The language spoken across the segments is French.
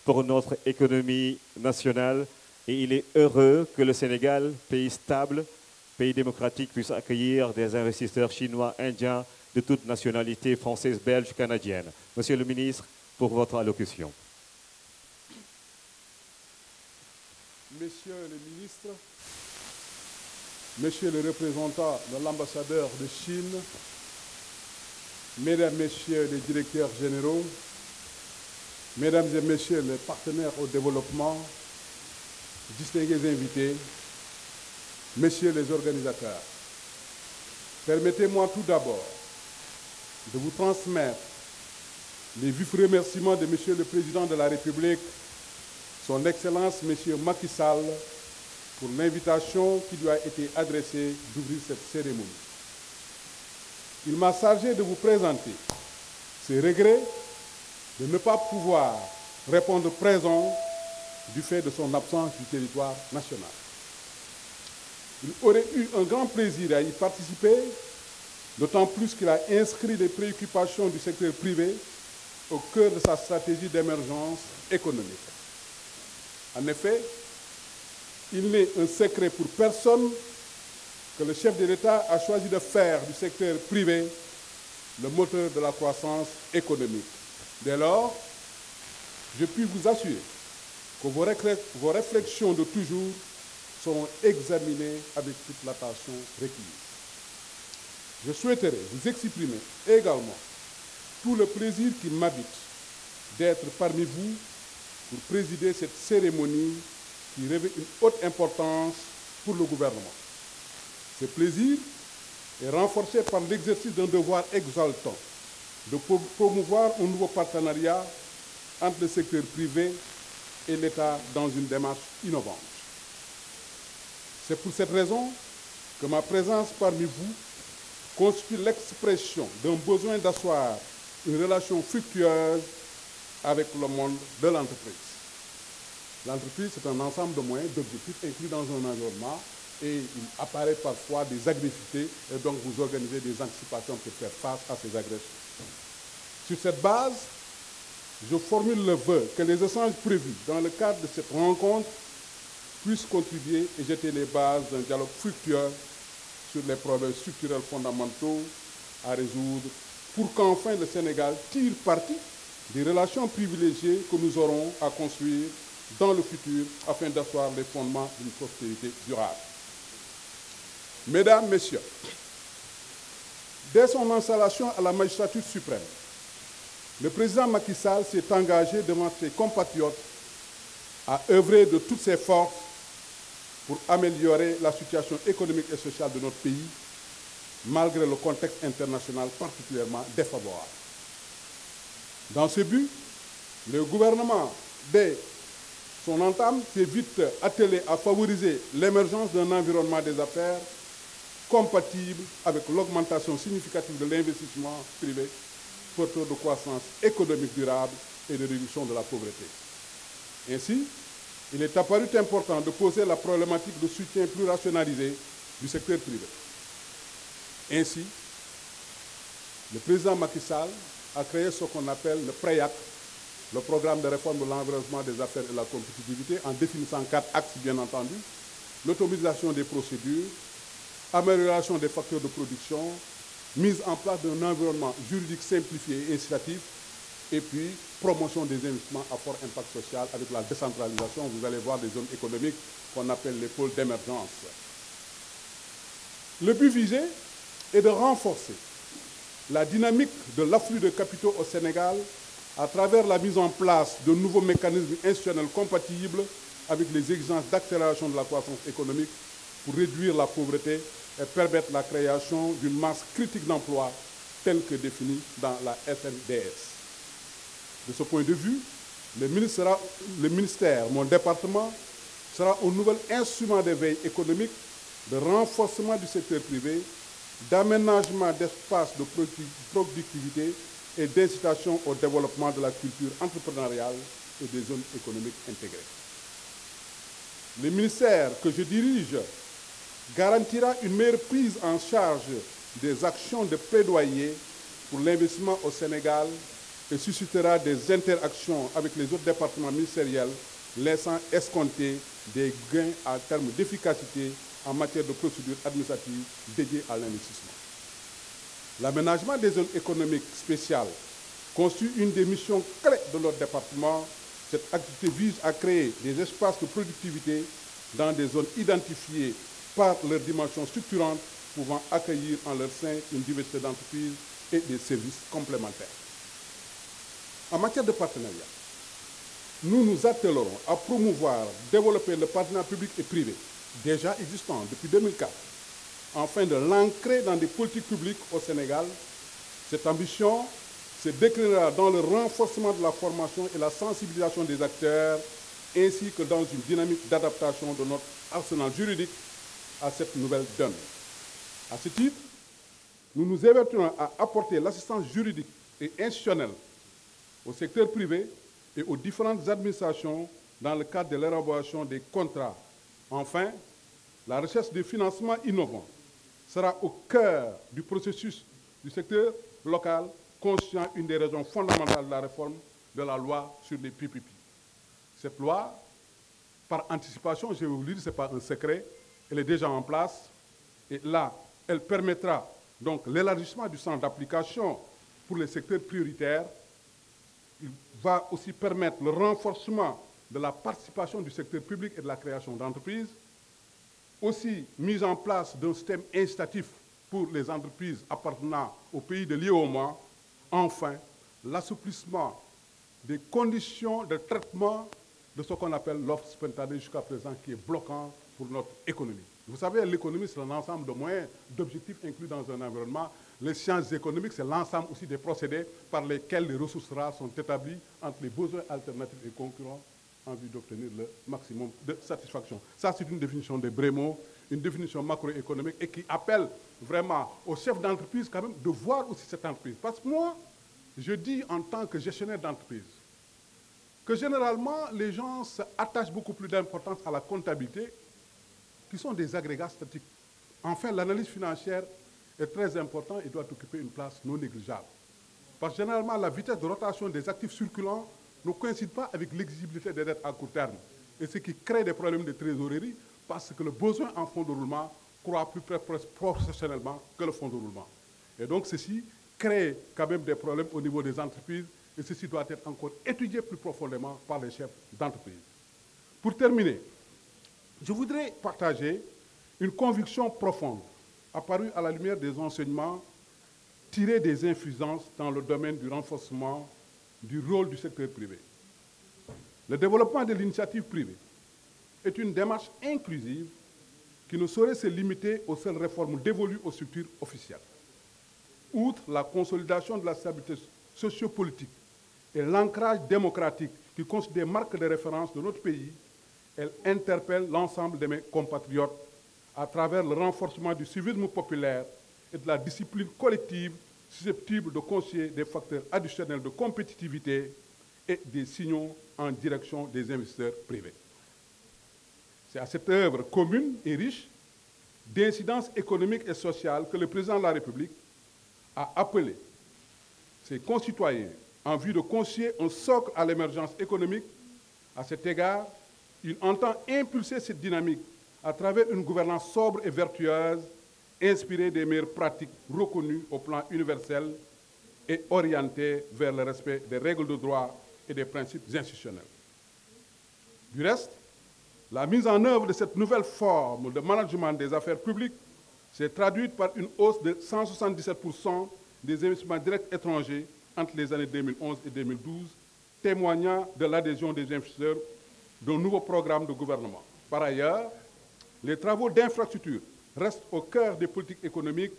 pour notre économie nationale et il est heureux que le Sénégal, pays stable, pays démocratique, puisse accueillir des investisseurs chinois, indiens, de toute nationalité, française, belge, canadienne. Monsieur le ministre, pour votre allocution. Messieurs les ministres, Messieurs les représentants de l'ambassadeur de Chine, Mesdames, Messieurs les directeurs généraux, Mesdames et Messieurs les partenaires au développement, distingués invités, Messieurs les organisateurs, permettez-moi tout d'abord de vous transmettre les vifs remerciements de Monsieur le Président de la République, Son Excellence Monsieur Macky Sall, pour l'invitation qui lui a été adressée d'ouvrir cette cérémonie. Il m'a chargé de vous présenter ses regrets de ne pas pouvoir répondre présent du fait de son absence du territoire national. Il aurait eu un grand plaisir à y participer, d'autant plus qu'il a inscrit les préoccupations du secteur privé au cœur de sa stratégie d'émergence économique. En effet, il n'est un secret pour personne que le chef de l'État a choisi de faire du secteur privé le moteur de la croissance économique. Dès lors, je puis vous assurer que vos réflexions de toujours seront examinées avec toute l'attention requise. Je souhaiterais vous exprimer également tout le plaisir qui m'habite d'être parmi vous pour présider cette cérémonie qui revêt une haute importance pour le gouvernement. Ce plaisir est renforcé par l'exercice d'un devoir exaltant de promouvoir un nouveau partenariat entre le secteur privé et l'État dans une démarche innovante. C'est pour cette raison que ma présence parmi vous constitue l'expression d'un besoin d'asseoir une relation fructueuse avec le monde de l'entreprise. L'entreprise, c'est un ensemble de moyens, d'objectifs inclus dans un environnement et il apparaît parfois des agressivités et donc vous organisez des anticipations pour faire face à ces agressions. Sur cette base, je formule le vœu que les échanges prévus dans le cadre de cette rencontre puissent contribuer et jeter les bases d'un dialogue fructueux sur les problèmes structurels fondamentaux à résoudre pour qu'enfin le Sénégal tire parti des relations privilégiées que nous aurons à construire dans le futur afin d'asseoir les fondements d'une prospérité durable. Mesdames, Messieurs, dès son installation à la magistrature suprême, le président Macky Sall s'est engagé devant ses compatriotes à œuvrer de toutes ses forces pour améliorer la situation économique et sociale de notre pays, malgré le contexte international particulièrement défavorable. Dans ce but, le gouvernement, dès son entame, s'est vite attelé à favoriser l'émergence d'un environnement des affaires compatible avec l'augmentation significative de l'investissement privé, porteur de croissance économique durable et de réduction de la pauvreté. Ainsi, il est apparu important de poser la problématique de soutien plus rationalisé du secteur privé. Ainsi, le président Macky Sall a créé ce qu'on appelle le PREAC, le programme de réforme de l'environnement des affaires et de la compétitivité, en définissant 4 axes, bien entendu: l'automatisation des procédures, amélioration des facteurs de production, mise en place d'un environnement juridique simplifié et incitatif, et puis promotion des investissements à fort impact social avec la décentralisation. Vous allez voir des zones économiques qu'on appelle les pôles d'émergence. Le but visé est de renforcer la dynamique de l'afflux de capitaux au Sénégal à travers la mise en place de nouveaux mécanismes institutionnels compatibles avec les exigences d'accélération de la croissance économique pour réduire la pauvreté et permettre la création d'une masse critique d'emplois telle que définie dans la FNDS. De ce point de vue, le ministère, mon département, sera un nouvel instrument de veille économique, de renforcement du secteur privé, d'aménagement d'espaces de productivité et d'incitation au développement de la culture entrepreneuriale et des zones économiques intégrées. Le ministère que je dirige garantira une meilleure prise en charge des actions de plaidoyer pour l'investissement au Sénégal et suscitera des interactions avec les autres départements ministériels, laissant escompter des gains en termes d'efficacité en matière de procédures administratives dédiées à l'investissement. L'aménagement des zones économiques spéciales constitue une des missions clés de notre département. Cette activité vise à créer des espaces de productivité dans des zones identifiées par leur dimension structurante, pouvant accueillir en leur sein une diversité d'entreprises et des services complémentaires. En matière de partenariat, nous nous attellerons à promouvoir, développer le partenariat public et privé, déjà existant depuis 2004, afin de l'ancrer dans des politiques publiques au Sénégal. Cette ambition se déclinera dans le renforcement de la formation et la sensibilisation des acteurs, ainsi que dans une dynamique d'adaptation de notre arsenal juridique à cette nouvelle donne. À ce titre, nous nous évertuons à apporter l'assistance juridique et institutionnelle au secteur privé et aux différentes administrations dans le cadre de l'élaboration des contrats. Enfin, la recherche de financements innovants sera au cœur du processus du secteur local, constituant une des raisons fondamentales de la réforme de la loi sur les PPP. Cette loi, par anticipation, je vais vous le dire, ce n'est pas un secret, elle est déjà en place, et là, elle permettra donc l'élargissement du champ d'application pour les secteurs prioritaires. Il va aussi permettre le renforcement de la participation du secteur public et de la création d'entreprises, aussi mise en place d'un système incitatif pour les entreprises appartenant aux pays de l'UEMOA. Enfin, l'assouplissement des conditions de traitement de ce qu'on appelle l'offre spontanée jusqu'à présent, qui est bloquant pour notre économie. Vous savez, l'économie, c'est un ensemble de moyens, d'objectifs inclus dans un environnement. Les sciences économiques, c'est l'ensemble aussi des procédés par lesquels les ressources rares sont établies entre les besoins alternatifs et concurrents en vue d'obtenir le maximum de satisfaction. Ça, c'est une définition de Brémont, une définition macroéconomique et qui appelle vraiment aux chefs d'entreprise quand même de voir aussi cette entreprise. Parce que moi, je dis en tant que gestionnaire d'entreprise que généralement, les gens attachent beaucoup plus d'importance à la comptabilité, qui sont des agrégats statiques. Enfin, l'analyse financière est très importante et doit occuper une place non négligeable. Parce que généralement, la vitesse de rotation des actifs circulants ne coïncide pas avec l'exigibilité des dettes à court terme. Et ce qui crée des problèmes de trésorerie parce que le besoin en fonds de roulement croît plus proportionnellement que le fonds de roulement. Et donc, ceci crée quand même des problèmes au niveau des entreprises et ceci doit être encore étudié plus profondément par les chefs d'entreprise. Pour terminer, je voudrais partager une conviction profonde apparue à la lumière des enseignements tirés des insuffisances dans le domaine du renforcement du rôle du secteur privé. Le développement de l'initiative privée est une démarche inclusive qui ne saurait se limiter aux seules réformes dévolues aux structures officielles. Outre la consolidation de la stabilité sociopolitique et l'ancrage démocratique qui constituent des marques de référence de notre pays, elle interpelle l'ensemble de mes compatriotes à travers le renforcement du civisme populaire et de la discipline collective susceptible de constituer des facteurs additionnels de compétitivité et des signaux en direction des investisseurs privés. C'est à cette œuvre commune et riche d'incidence économique et sociale que le président de la République a appelé ses concitoyens en vue de constituer un socle à l'émergence économique. À cet égard, il entend impulser cette dynamique à travers une gouvernance sobre et vertueuse, inspirée des meilleures pratiques reconnues au plan universel et orientée vers le respect des règles de droit et des principes institutionnels. Du reste, la mise en œuvre de cette nouvelle forme de management des affaires publiques s'est traduite par une hausse de 177% des investissements directs étrangers entre les années 2011 et 2012, témoignant de l'adhésion des investisseurs d'un nouveau programme de gouvernement. Par ailleurs, les travaux d'infrastructure restent au cœur des politiques économiques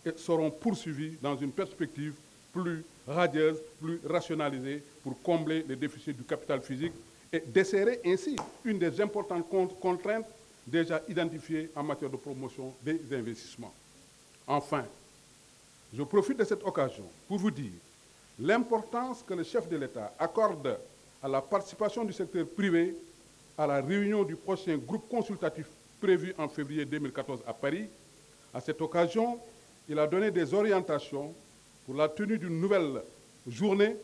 et seront poursuivis dans une perspective plus radieuse, plus rationalisée pour combler les déficits du capital physique et desserrer ainsi une des importantes contraintes déjà identifiées en matière de promotion des investissements. Enfin, je profite de cette occasion pour vous dire l'importance que le chef de l'État accorde à la participation du secteur privé à la réunion du prochain groupe consultatif prévu en février 2014 à Paris. À cette occasion, il a donné des orientations pour la tenue d'une nouvelle journée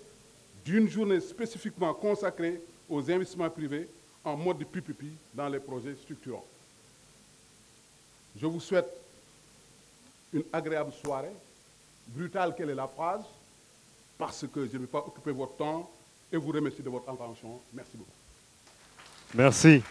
d'une journée spécifiquement consacrée aux investissements privés en mode PPP dans les projets structurants. Je vous souhaite une agréable soirée, brutale quelle est la phrase, parce que je ne vais pas occuper votre temps et vous remercier de votre attention. Merci beaucoup. Merci.